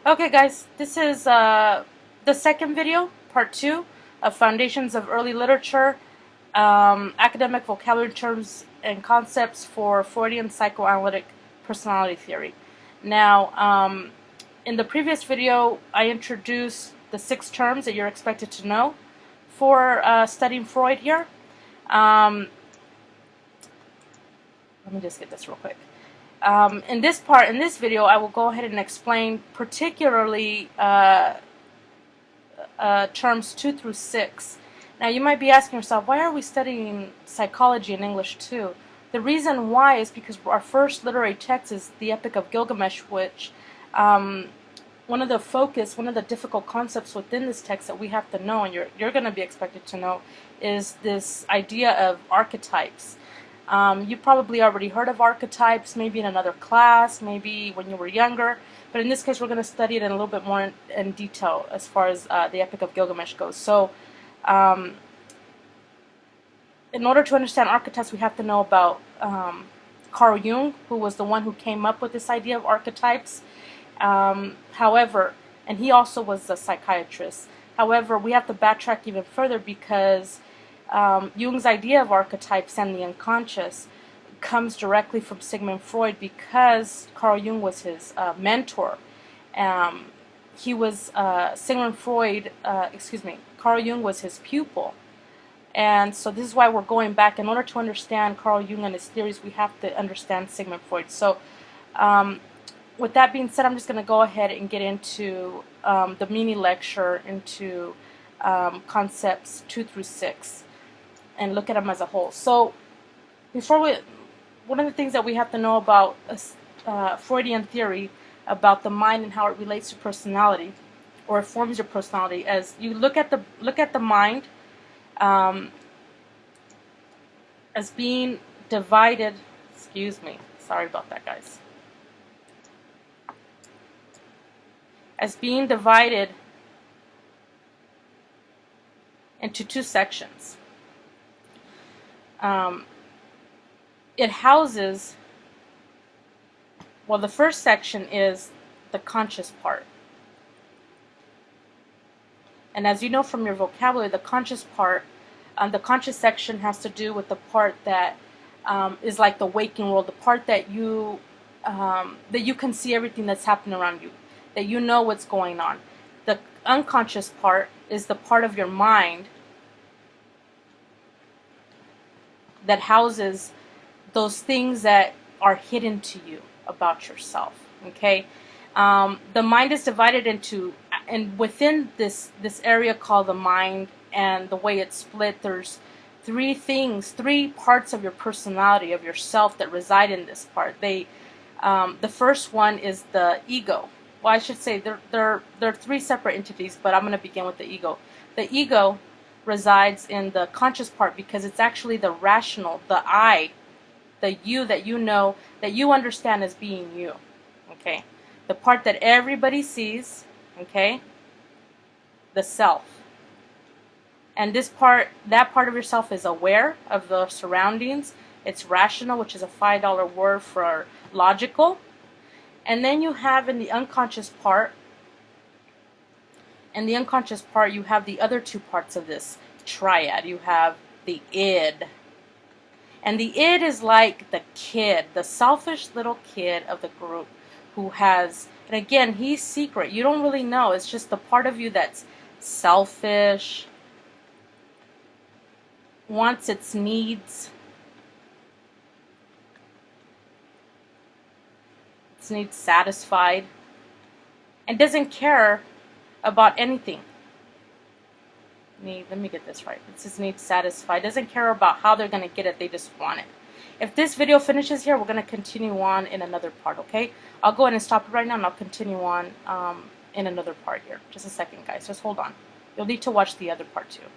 Okay, guys, this is the second video, part two of Foundations of Early Literature, Academic Vocabulary Terms and Concepts for Freudian Psychoanalytic Personality Theory. Now, in the previous video, I introduced the 6 terms that you're expected to know for studying Freud here. Let me just get this real quick. In this video, I will go ahead and explain particularly terms 2 through 6. Now, you might be asking yourself, why are we studying psychology in English too? The reason why is because our first literary text is the Epic of Gilgamesh, which one of the difficult concepts within this text that we have to know, and you're going to be expected to know, is this idea of archetypes. You probably already heard of archetypes, maybe in another class, maybe when you were younger, but in this case we're going to study it in a little bit more in detail as far as the Epic of Gilgamesh goes. So, in order to understand archetypes, we have to know about Carl Jung, who was the one who came up with this idea of archetypes. However, and he also was a psychiatrist. However, we have to backtrack even further because Jung's idea of archetypes and the unconscious comes directly from Sigmund Freud, because Carl Jung was his mentor. Carl Jung was his pupil. And so this is why we're going back. In order to understand Carl Jung and his theories, we have to understand Sigmund Freud. So with that being said, I'm just going to go ahead and get into the mini lecture into concepts 2 through 6 and look at them as a whole. So one of the things that we have to know about Freudian theory about the mind and how it relates to personality, or it forms your personality, as you look at the mind as being divided. Excuse me, sorry about that, guys. As being divided into 2 sections. It houses, well, the first section is the conscious part. And as you know from your vocabulary, the conscious part, the conscious section has to do with the part that is like the waking world, the part that you can see everything that's happening around you, that you know what's going on. The unconscious part is the part of your mind that houses those things that are hidden to you about yourself. Okay, the mind is divided into, and within this area called the mind and the way it's split, there's 3 parts of your personality, of yourself, that reside in this part. The first one is the ego. Well, I should say they're 3 separate entities, but I'm going to begin with the ego. The ego resides in the conscious part because it's actually the rational, the I, the you that you know, that you understand as being you. Okay, the part that everybody sees. Okay, the self. And that part of yourself is aware of the surroundings. It's rational, which is a $5 word for logical. And then you have in the unconscious part, you have the other 2 parts of this triad. You have the id. And the id is like the kid, the selfish little kid of the group who has, and again, he's secret. You don't really know. It's just the part of you that's selfish, wants its needs satisfied, and doesn't care about anything. Let me get this right. It says needs satisfied. Doesn't care about how they're going to get it. They just want it. If this video finishes here, we're going to continue on in another part, okay? I'll go ahead and stop it right now, and I'll continue on in another part here. Just a second, guys. Just hold on. You'll need to watch the other part too.